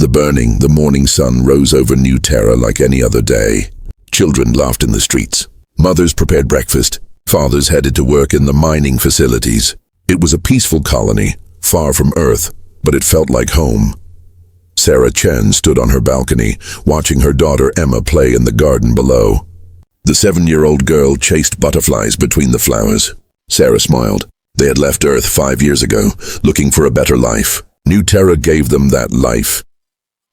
The morning sun rose over New Terra like any other day. Children laughed in the streets. Mothers prepared breakfast. Fathers headed to work in the mining facilities. It was a peaceful colony, far from Earth, but it felt like home. Sarah Chen stood on her balcony, watching her daughter Emma play in the garden below. The 7-year-old girl chased butterflies between the flowers. Sarah smiled. They had left Earth 5 years ago, looking for a better life. New Terra gave them that life.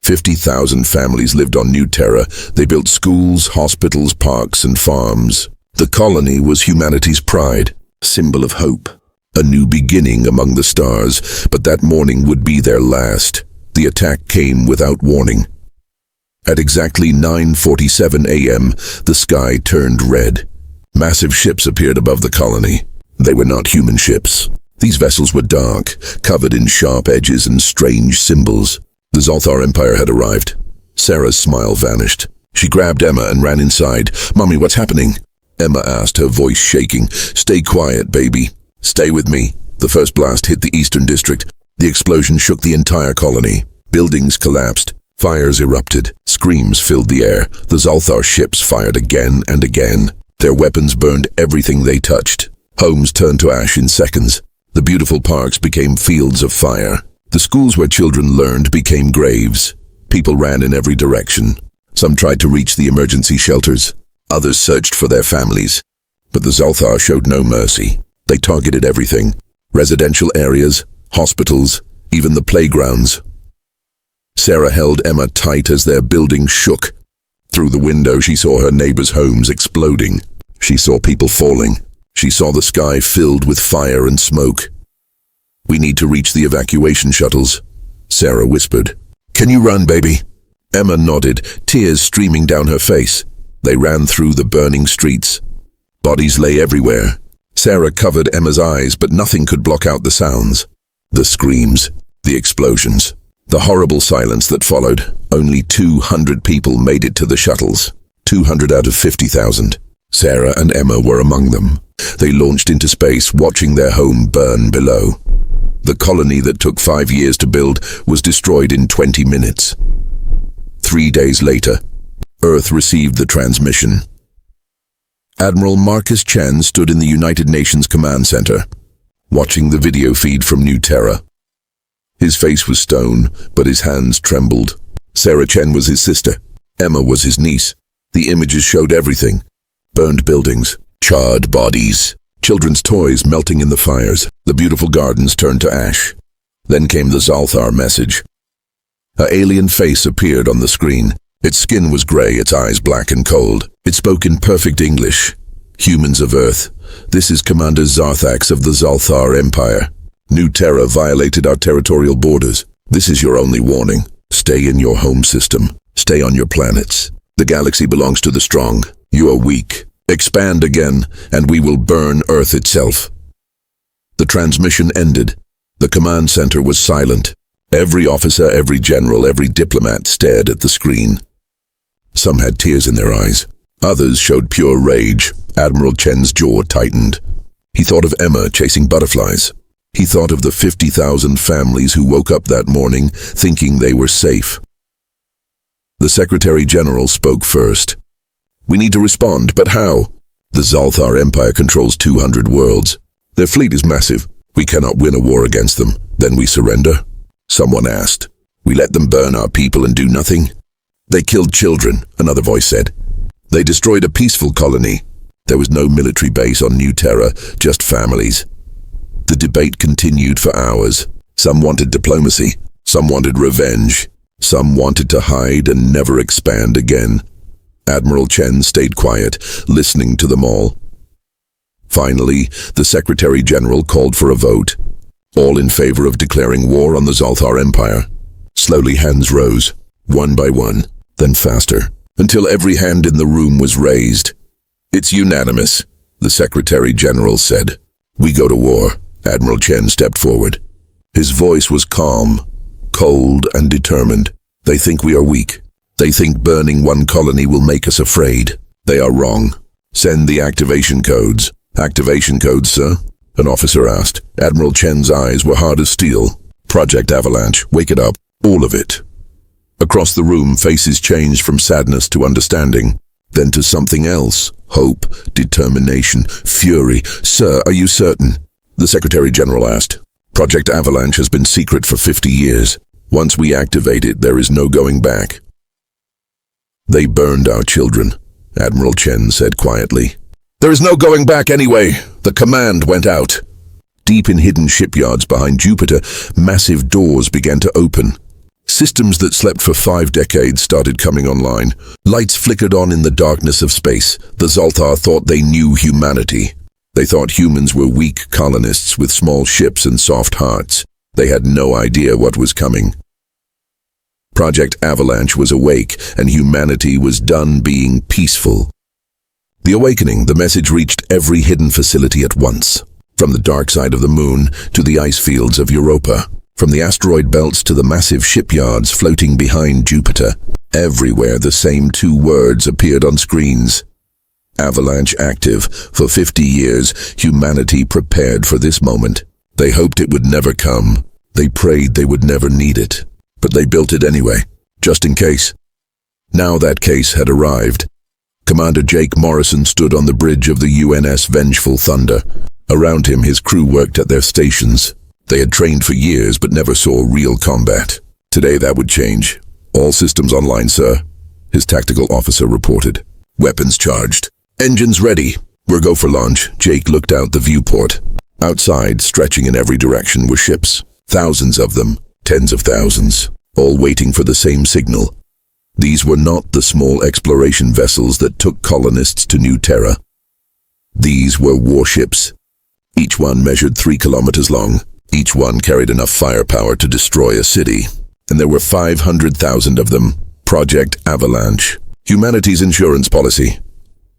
50,000 families lived on New Terra. They built schools, hospitals, parks, and farms. The colony was humanity's pride, symbol of hope. A new beginning among the stars, but that morning would be their last. The attack came without warning. At exactly 9:47 a.m., the sky turned red. Massive ships appeared above the colony. They were not human ships. These vessels were dark, covered in sharp edges and strange symbols. The Zalthar Empire had arrived. Sarah's smile vanished. She grabbed Emma and ran inside. "Mommy, what's happening?" Emma asked, her voice shaking. "Stay quiet, baby. Stay with me." The first blast hit the eastern district. The explosion shook the entire colony. Buildings collapsed. Fires erupted. Screams filled the air. The Zalthar ships fired again and again. Their weapons burned everything they touched. Homes turned to ash in seconds. The beautiful parks became fields of fire. The schools where children learned became graves. People ran in every direction. Some tried to reach the emergency shelters. Others searched for their families. But the Zalthar showed no mercy. They targeted everything. Residential areas, hospitals, even the playgrounds. Sarah held Emma tight as their building shook. Through the window, she saw her neighbors' homes exploding. She saw people falling. She saw the sky filled with fire and smoke. "We need to reach the evacuation shuttles," Sarah whispered. "Can you run, baby?" Emma nodded, tears streaming down her face. They ran through the burning streets. Bodies lay everywhere. Sarah covered Emma's eyes, but nothing could block out the sounds. The screams, the explosions, the horrible silence that followed. Only 200 people made it to the shuttles. 200 out of 50,000. Sarah and Emma were among them. They launched into space, watching their home burn below. The colony that took 5 years to build was destroyed in 20 minutes. 3 days later, Earth received the transmission. Admiral Marcus Chen stood in the United Nations Command Center, watching the video feed from New Terra. His face was stone, but his hands trembled. Sarah Chen was his sister. Emma was his niece. The images showed everything. Burned buildings, charred bodies, children's toys melting in the fires. The beautiful gardens turned to ash. Then came the Zalthar message. Her alien face appeared on the screen. Its skin was gray, its eyes black and cold. It spoke in perfect English. "Humans of Earth, this is Commander Zarthax of the Zalthar Empire. New Terra violated our territorial borders. This is your only warning. Stay in your home system. Stay on your planets. The galaxy belongs to the strong. You are weak. Expand again, and we will burn Earth itself." The transmission ended. The command center was silent. Every officer, every general, every diplomat stared at the screen. Some had tears in their eyes. Others showed pure rage. Admiral Chen's jaw tightened. He thought of Emma chasing butterflies. He thought of the 50,000 families who woke up that morning thinking they were safe. The Secretary General spoke first. "We need to respond, but how? The Zalthar Empire controls 200 worlds. Their fleet is massive. We cannot win a war against them. Then we surrender?" Someone asked. "We let them burn our people and do nothing?" "They killed children," another voice said. "They destroyed a peaceful colony. There was no military base on New Terra, just families." The debate continued for hours. Some wanted diplomacy. Some wanted revenge. Some wanted to hide and never expand again. Admiral Chen stayed quiet, listening to them all. Finally, the Secretary General called for a vote. All in favor of declaring war on the Zalthar Empire. Slowly hands rose, one by one, then faster, until every hand in the room was raised. "It's unanimous," the Secretary General said. "We go to war." Admiral Chen stepped forward. His voice was calm, cold and determined. "They think we are weak. They think burning one colony will make us afraid. They are wrong. Send the activation codes." "Activation codes, sir?" an officer asked. Admiral Chen's eyes were hard as steel. "Project Avalanche, wake it up. All of it." Across the room, faces changed from sadness to understanding, then to something else. Hope, determination, fury. "Sir, are you certain?" the Secretary General asked. "Project Avalanche has been secret for 50 years. Once we activate it, there is no going back." "They burned our children," Admiral Chen said quietly. "There is no going back anyway. The command went out." Deep in hidden shipyards behind Jupiter, massive doors began to open. Systems that slept for 5 decades started coming online. Lights flickered on in the darkness of space. The Zalthar thought they knew humanity. They thought humans were weak colonists with small ships and soft hearts. They had no idea what was coming. Project Avalanche was awake, and humanity was done being peaceful. The awakening, the message reached every hidden facility at once. From the dark side of the moon to the ice fields of Europa. From the asteroid belts to the massive shipyards floating behind Jupiter. Everywhere the same 2 words appeared on screens. Avalanche active. For 50 years, humanity prepared for this moment. They hoped it would never come. They prayed they would never need it. But they built it anyway, just in case. Now that case had arrived. Commander Jake Morrison stood on the bridge of the UNS Vengeful Thunder. Around him, his crew worked at their stations. They had trained for years but never saw real combat. Today that would change. "All systems online, sir," his tactical officer reported. "Weapons charged. Engines ready. We're go for launch." Jake looked out the viewport. Outside, stretching in every direction, were ships. Thousands of them, tens of thousands, all waiting for the same signal. These were not the small exploration vessels that took colonists to New Terra. These were warships. Each one measured 3 kilometers long. Each one carried enough firepower to destroy a city. And there were 500,000 of them. Project Avalanche. Humanity's insurance policy.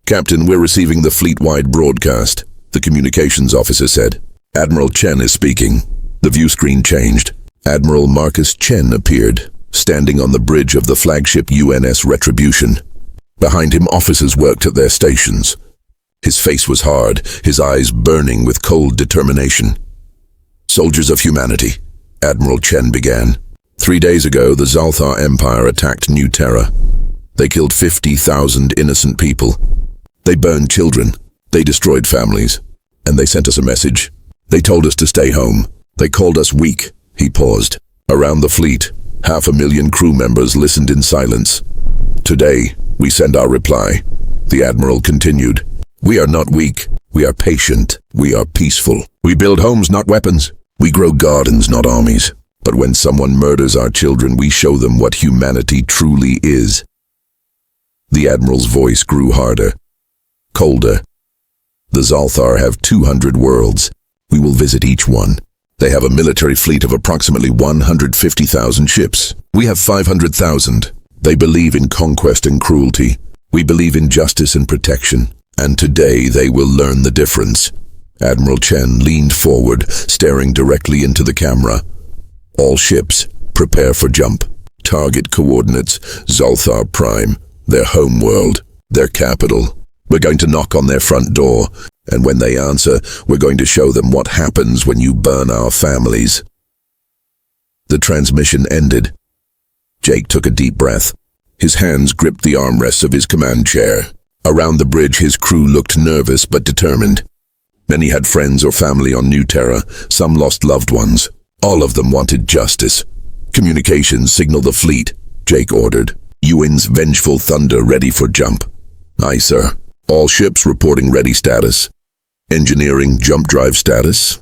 "Captain, we're receiving the fleet-wide broadcast," the communications officer said. "Admiral Chen is speaking." The view screen changed. Admiral Marcus Chen appeared, standing on the bridge of the flagship UNS Retribution. Behind him, officers worked at their stations. His face was hard, his eyes burning with cold determination. "Soldiers of humanity," Admiral Chen began. 3 days ago, the Zalthar Empire attacked New Terra. They killed 50,000 innocent people. They burned children. They destroyed families. And they sent us a message. They told us to stay home. They called us weak." He paused. Around the fleet, 500,000 crew members listened in silence. "Today, we send our reply," the Admiral continued. "We are not weak. We are patient. We are peaceful. We build homes, not weapons. We grow gardens, not armies. But when someone murders our children, we show them what humanity truly is." The Admiral's voice grew harder, colder. "The Zalthar have 200 worlds. We will visit each one. They have a military fleet of approximately 150,000 ships. We have 500,000. They believe in conquest and cruelty. We believe in justice and protection. And today they will learn the difference." Admiral Chen leaned forward, staring directly into the camera. "All ships, prepare for jump. Target coordinates, Zalthar Prime, their home world, their capital. We're going to knock on their front door, and when they answer, we're going to show them what happens when you burn our families." The transmission ended. Jake took a deep breath. His hands gripped the armrests of his command chair. Around the bridge, his crew looked nervous but determined. Many had friends or family on New Terra. Some lost loved ones. All of them wanted justice. "Communications, signal the fleet," Jake ordered. "UN's Vengeful Thunder ready for jump." "Aye, sir. All ships reporting ready status." "Engineering jump drive status."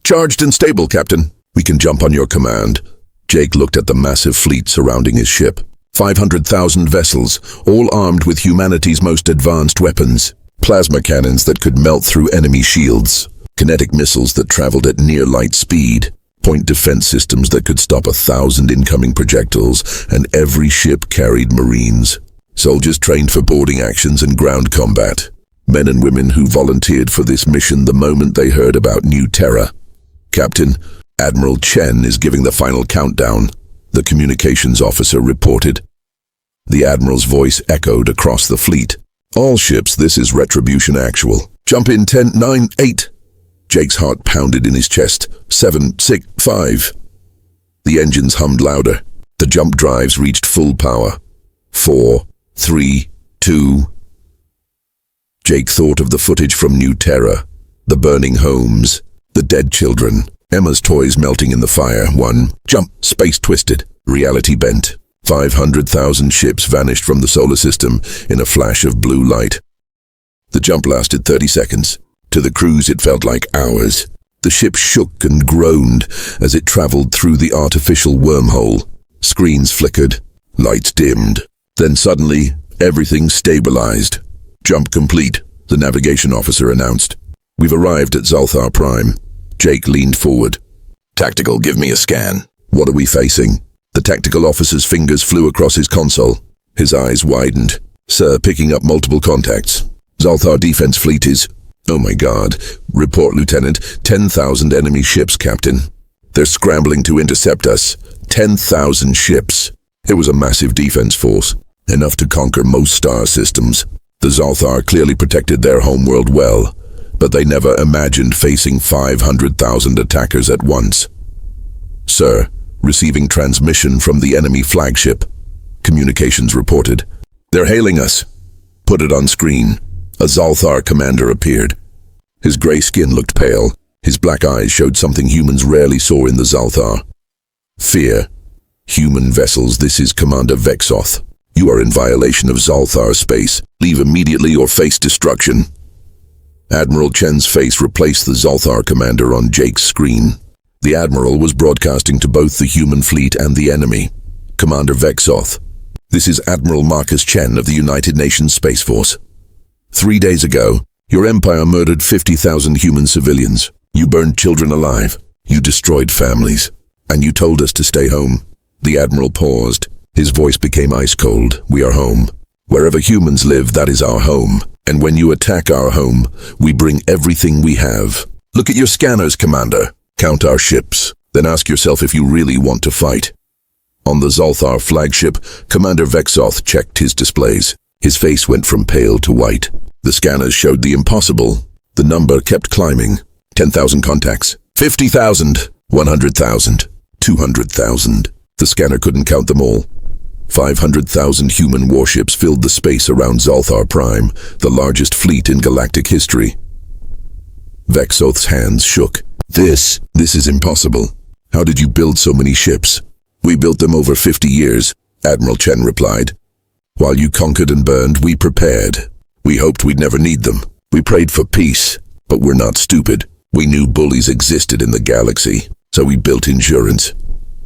"Charged and stable, Captain. We can jump on your command." Jake looked at the massive fleet surrounding his ship. 500,000 vessels, all armed with humanity's most advanced weapons. Plasma cannons that could melt through enemy shields. Kinetic missiles that traveled at near light speed. Point defense systems that could stop 1,000 incoming projectiles, and every ship carried Marines. Soldiers trained for boarding actions and ground combat. Men and women who volunteered for this mission the moment they heard about New Terra. "Captain, Admiral Chen is giving the final countdown," the communications officer reported. The Admiral's voice echoed across the fleet. "All ships, this is Retribution Actual. Jump in 10, 9, 8. Jake's heart pounded in his chest. 7, 6, 5. The engines hummed louder. The jump drives reached full power. 4, 3, 2. Jake thought of the footage from New Terra, the burning homes, the dead children, Emma's toys melting in the fire. 1. Jump, space twisted, reality bent. 500,000 ships vanished from the solar system in a flash of blue light. The jump lasted 30 seconds. To the crews it felt like hours. The ship shook and groaned as it traveled through the artificial wormhole. Screens flickered, lights dimmed. Then suddenly, everything stabilized. Jump complete, the navigation officer announced. We've arrived at Zalthar Prime. Jake leaned forward. Tactical, give me a scan. What are we facing? The tactical officer's fingers flew across his console. His eyes widened. Sir, picking up multiple contacts. Zalthar Defense Fleet is... Oh my God. Report, Lieutenant. 10,000 enemy ships, Captain. They're scrambling to intercept us. 10,000 ships. It was a massive defense force, enough to conquer most star systems. The Zalthar clearly protected their homeworld well, but they never imagined facing 500,000 attackers at once. Sir, receiving transmission from the enemy flagship. Communications reported. They're hailing us. Put it on screen. A Zalthar commander appeared. His gray skin looked pale. His black eyes showed something humans rarely saw in the Zalthar. Fear. Human vessels, this is Commander Vexoth. You are in violation of Zalthar space. Leave immediately or face destruction. Admiral Chen's face replaced the Zalthar commander on Jake's screen. The Admiral was broadcasting to both the human fleet and the enemy. Commander Vexoth. This is Admiral Marcus Chen of the United Nations Space Force. 3 days ago, your empire murdered 50,000 human civilians. You burned children alive. You destroyed families. And you told us to stay home. The Admiral paused. His voice became ice cold. We are home. Wherever humans live, that is our home. And when you attack our home, we bring everything we have. Look at your scanners, Commander. Count our ships. Then ask yourself if you really want to fight. On the Zalthar flagship, Commander Vexoth checked his displays. His face went from pale to white. The scanners showed the impossible. The number kept climbing. 10,000 contacts. 50,000. 100,000. 200,000. The scanner couldn't count them all. 500,000 human warships filled the space around Zalthar Prime, the largest fleet in galactic history. Vexoth's hands shook. This is impossible. How did you build so many ships? We built them over 50 years, Admiral Chen replied. While you conquered and burned, we prepared. We hoped we'd never need them. We prayed for peace, but we're not stupid. We knew bullies existed in the galaxy, so we built endurance.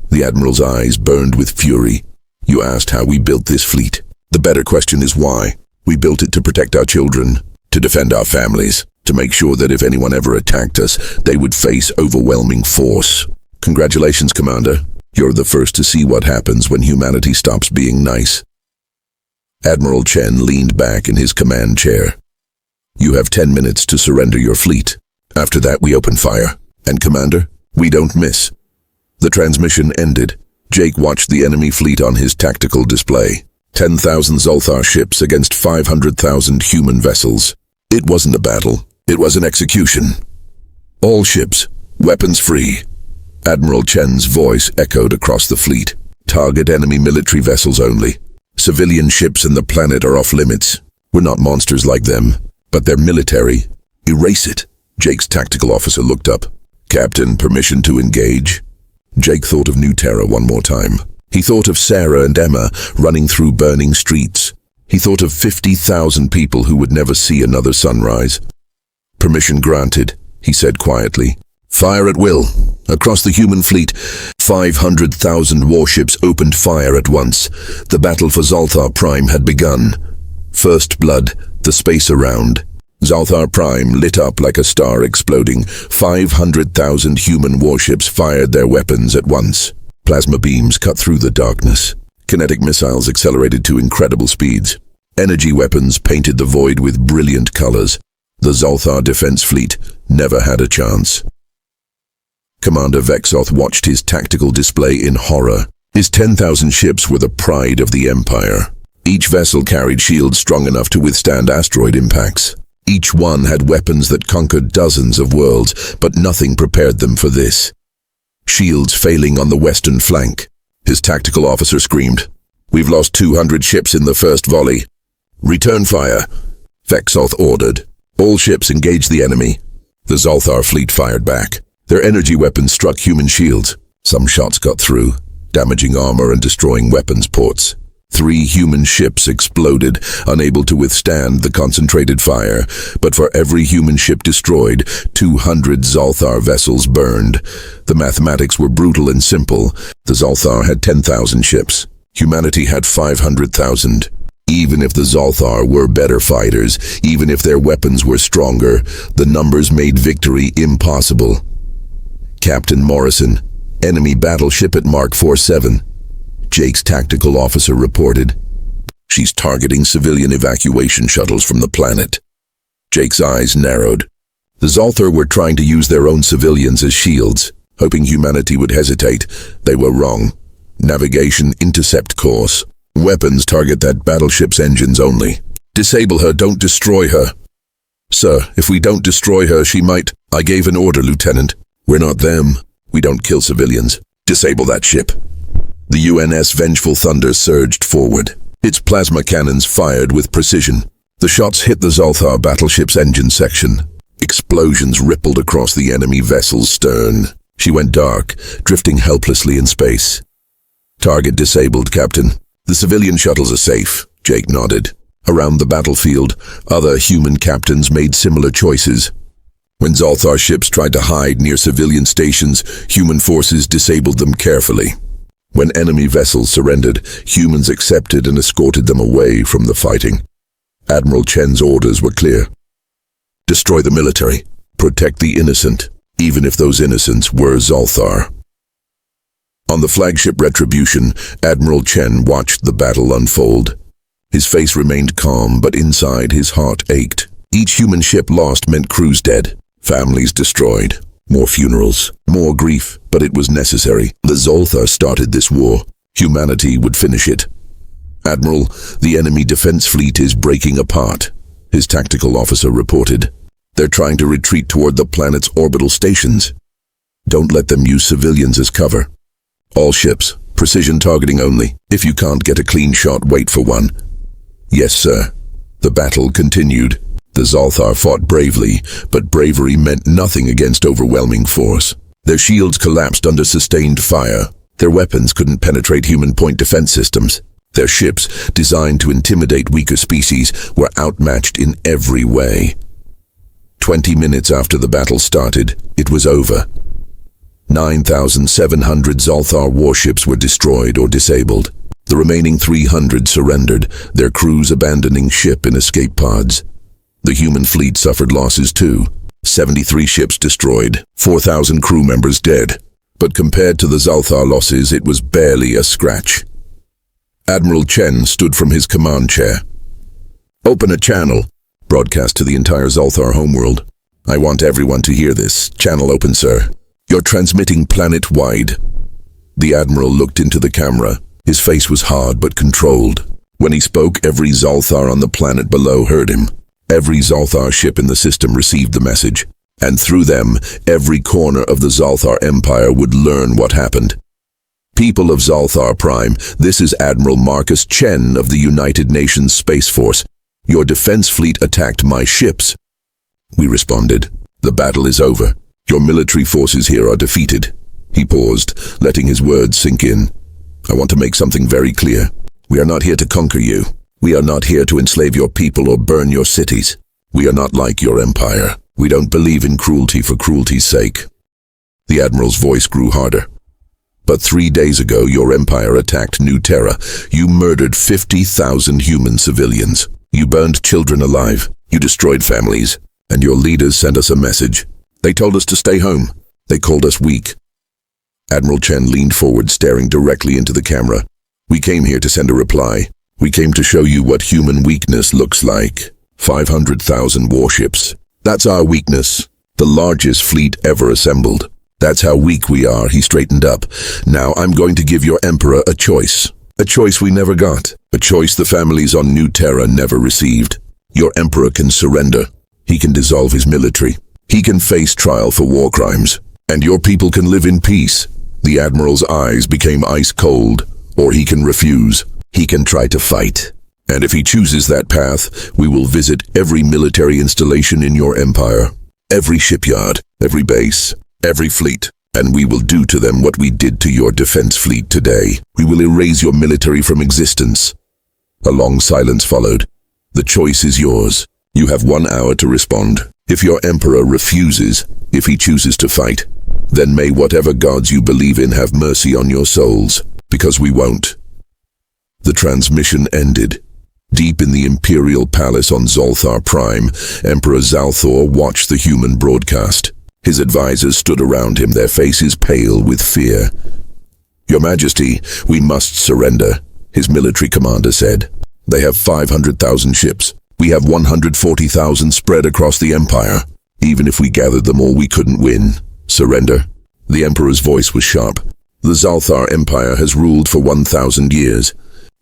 The Admiral's eyes burned with fury. You asked how we built this fleet. The better question is why. We built it to protect our children, to defend our families, to make sure that if anyone ever attacked us, they would face overwhelming force. Congratulations, Commander. You're the first to see what happens when humanity stops being nice. Admiral Chen leaned back in his command chair. You have 10 minutes to surrender your fleet. After that, we open fire. And Commander, we don't miss. The transmission ended. Jake watched the enemy fleet on his tactical display. 10,000 Zalthar ships against 500,000 human vessels. It wasn't a battle. It was an execution. All ships, weapons free. Admiral Chen's voice echoed across the fleet. Target enemy military vessels only. Civilian ships in the planet are off limits. We're not monsters like them, but they're military. Erase it. Jake's tactical officer looked up. Captain, permission to engage. Jake thought of New Terra one more time. He thought of Sarah and Emma running through burning streets. He thought of 50,000 people who would never see another sunrise. Permission granted, he said quietly. Fire at will. Across the human fleet, 500,000 warships opened fire at once. The battle for Zalthar Prime had begun. First blood, the space around. Zalthar Prime lit up like a star exploding. 500,000 human warships fired their weapons at once. Plasma beams cut through the darkness. Kinetic missiles accelerated to incredible speeds. Energy weapons painted the void with brilliant colors. The Zalthar defense fleet never had a chance. Commander Vexoth watched his tactical display in horror. His 10,000 ships were the pride of the Empire. Each vessel carried shields strong enough to withstand asteroid impacts. Each one had weapons that conquered dozens of worlds, but nothing prepared them for this. Shields failing on the western flank. His tactical officer screamed. "We've lost 200 ships in the first volley." "Return fire," Vexoth ordered. All ships engaged the enemy. The Zolthar fleet fired back. Their energy weapons struck human shields. Some shots got through, damaging armor and destroying weapons ports. 3 human ships exploded, unable to withstand the concentrated fire. But for every human ship destroyed, 200 Zolthar vessels burned. The mathematics were brutal and simple. The Zolthar had 10,000 ships. Humanity had 500,000. Even if the Zolthar were better fighters, even if their weapons were stronger, the numbers made victory impossible. "Captain Morrison, enemy battleship at Mark 47. Jake's tactical officer reported. "She's targeting civilian evacuation shuttles from the planet." Jake's eyes narrowed. The Zolthar were trying to use their own civilians as shields, hoping humanity would hesitate. They were wrong. Navigation intercept course. Weapons target that battleship's engines only. "Disable her, don't destroy her." "Sir, if we don't destroy her, she might—" "I gave an order, Lieutenant. We're not them. We don't kill civilians. Disable that ship." The UNS Vengeful Thunder surged forward. Its plasma cannons fired with precision. The shots hit the Zolthar battleship's engine section. Explosions rippled across the enemy vessel's stern. She went dark, drifting helplessly in space. "Target disabled, Captain. The civilian shuttles are safe," Jake nodded. Around the battlefield, other human captains made similar choices. When Zolthar ships tried to hide near civilian stations, human forces disabled them carefully. When enemy vessels surrendered, humans accepted and escorted them away from the fighting. Admiral Chen's orders were clear. Destroy the military. Protect the innocent, even if those innocents were Zolthar. On the flagship Retribution, Admiral Chen watched the battle unfold. His face remained calm, but inside his heart ached. Each human ship lost meant crews dead, families destroyed, more funerals, more grief, but it was necessary. The Zolthar started this war. Humanity would finish it. "Admiral, the enemy defense fleet is breaking apart," his tactical officer reported. "They're trying to retreat toward the planet's orbital stations. Don't let them use civilians as cover. All ships, precision targeting only. If you can't get a clean shot, wait for one." "Yes, sir." The battle continued. The Zolthar fought bravely, but bravery meant nothing against overwhelming force. Their shields collapsed under sustained fire. Their weapons couldn't penetrate human point defense systems. Their ships, designed to intimidate weaker species, were outmatched in every way. 20 minutes after the battle started, it was over. 9,700 Zolthar warships were destroyed or disabled. The remaining 300 surrendered, their crews abandoning ship in escape pods. The human fleet suffered losses too. 73 ships destroyed, 4,000 crew members dead. But compared to the Zolthar losses, it was barely a scratch. Admiral Chen stood from his command chair. "Open a channel," broadcast to the entire Zolthar homeworld. "I want everyone to hear this. Channel open, sir. You're transmitting planet-wide." The Admiral looked into the camera. His face was hard but controlled. When he spoke, every Zolthar on the planet below heard him. Every Zolthar ship in the system received the message. And through them, every corner of the Zolthar Empire would learn what happened. "People of Zolthar Prime, this is Admiral Marcus Chen of the United Nations Space Force. Your defense fleet attacked my ships." We responded. "The battle is over. Your military forces here are defeated." He paused, letting his words sink in. "I want to make something very clear. We are not here to conquer you. We are not here to enslave your people or burn your cities. We are not like your empire. We don't believe in cruelty for cruelty's sake." The Admiral's voice grew harder. "But 3 days ago, your empire attacked New Terra. You murdered 50,000 human civilians. You burned children alive. You destroyed families. And your leaders sent us a message. They told us to stay home. They called us weak." Admiral Chen leaned forward, staring directly into the camera. "We came here to send a reply. We came to show you what human weakness looks like. 500,000 warships. That's our weakness. The largest fleet ever assembled. That's how weak we are." He straightened up. "Now I'm going to give your Emperor a choice. A choice we never got. A choice the families on New Terra never received. Your Emperor can surrender. He can dissolve his military. He can face trial for war crimes. And your people can live in peace. The Admiral's eyes became ice cold. Or he can refuse. He can try to fight. And if he chooses that path, we will visit every military installation in your empire. Every shipyard, every base, every fleet. And we will do to them what we did to your defense fleet today. We will erase your military from existence. A long silence followed. The choice is yours. You have 1 hour to respond. If your emperor refuses, if he chooses to fight, then may whatever gods you believe in have mercy on your souls, because we won't. The transmission ended. Deep in the Imperial Palace on Zolthar Prime, Emperor Zalthor watched the human broadcast. His advisors stood around him, their faces pale with fear. "Your Majesty, we must surrender," his military commander said. "They have 500,000 ships. We have 140,000 spread across the Empire. Even if we gathered them all, we couldn't win. Surrender?" The Emperor's voice was sharp. "The Zalthar Empire has ruled for 1,000 years.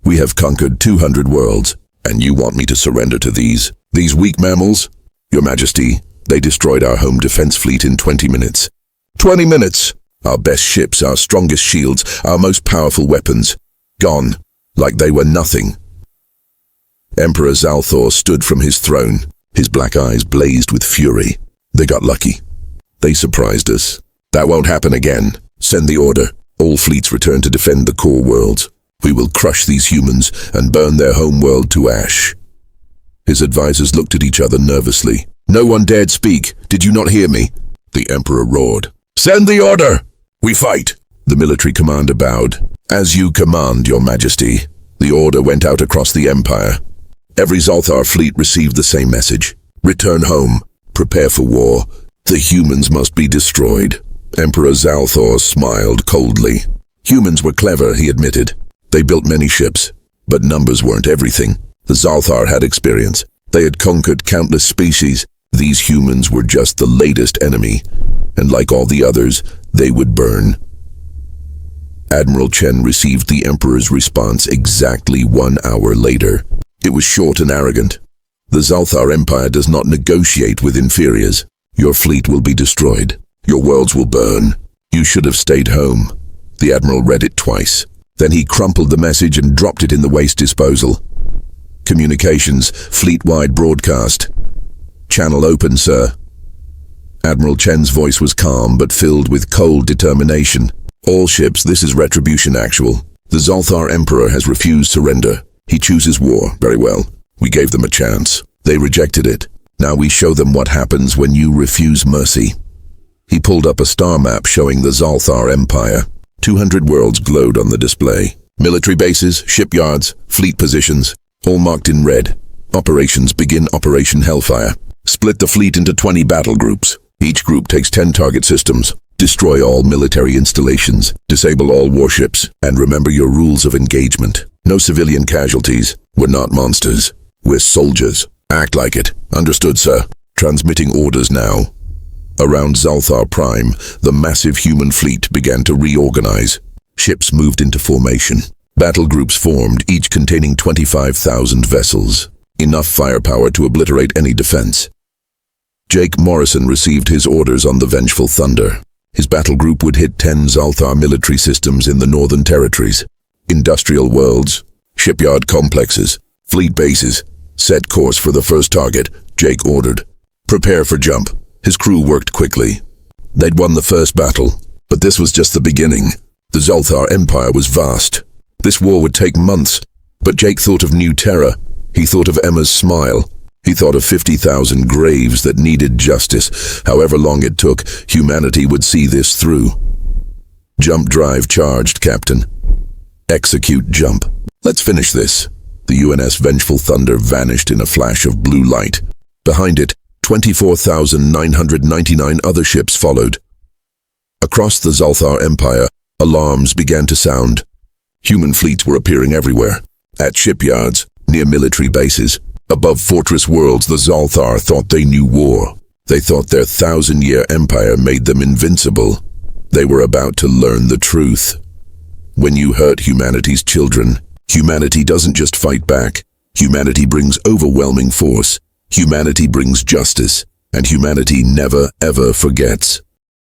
We have conquered 200 worlds, and you want me to surrender to these weak mammals? Your Majesty, they destroyed our home defense fleet in 20 minutes. 20 minutes! Our best ships, our strongest shields, our most powerful weapons. Gone, like they were nothing." Emperor Zalthor stood from his throne. His black eyes blazed with fury. "They got lucky. They surprised us. That won't happen again. Send the order. All fleets return to defend the core worlds. We will crush these humans and burn their home world to ash." His advisors looked at each other nervously. "No one dared speak. Did you not hear me?" The Emperor roared. "Send the order! We fight!" The military commander bowed. "As you command, Your Majesty." The order went out across the Empire. Every Zalthar fleet received the same message. "Return home. Prepare for war. The humans must be destroyed." Emperor Zalthor smiled coldly. Humans were clever, he admitted. They built many ships, but numbers weren't everything. The Zalthar had experience. They had conquered countless species. These humans were just the latest enemy, and like all the others, they would burn. Admiral Chen received the Emperor's response exactly 1 hour later. It was short and arrogant. "The Zalthar Empire does not negotiate with inferiors. Your fleet will be destroyed. Your worlds will burn. You should have stayed home." The Admiral read it twice. Then he crumpled the message and dropped it in the waste disposal. "Communications, fleet-wide broadcast. Channel open, sir." Admiral Chen's voice was calm but filled with cold determination. "All ships, this is Retribution actual. The Zalthar Emperor has refused surrender. He chooses war. Very well. We gave them a chance. They rejected it. Now we show them what happens when you refuse mercy." He pulled up a star map showing the Zalthar Empire. 200 worlds glowed on the display. Military bases, shipyards, fleet positions, all marked in red. Operations begin Operation Hellfire. Split the fleet into 20 battle groups. Each group takes 10 target systems. Destroy all military installations. Disable all warships. And remember your rules of engagement. No civilian casualties. We're not monsters. We're soldiers. Act like it. Understood, sir. Transmitting orders now. Around Zalthar Prime, the massive human fleet began to reorganize. Ships moved into formation. Battle groups formed, each containing 25,000 vessels. Enough firepower to obliterate any defense. Jake Morrison received his orders on the Vengeful Thunder. His battle group would hit 10 Zalthar military systems in the Northern Territories. Industrial worlds, shipyard complexes, fleet bases. Set course for the first target, Jake ordered. Prepare for jump. His crew worked quickly. They'd won the first battle, but this was just the beginning. The Zalthar Empire was vast. This war would take months, but Jake thought of new terror. He thought of Emma's smile. He thought of 50,000 graves that needed justice. However long it took, humanity would see this through. Jump drive charged, Captain. Execute jump. Let's finish this. The UNS Vengeful Thunder vanished in a flash of blue light. Behind it, 24,999 other ships followed. Across the Zalthar Empire, alarms began to sound. Human fleets were appearing everywhere. At shipyards, near military bases, above fortress worlds, the Zalthar thought they knew war. They thought their 1,000-year empire made them invincible. They were about to learn the truth. When you hurt humanity's children, humanity doesn't just fight back. Humanity brings overwhelming force. Humanity brings justice, and humanity never, ever forgets.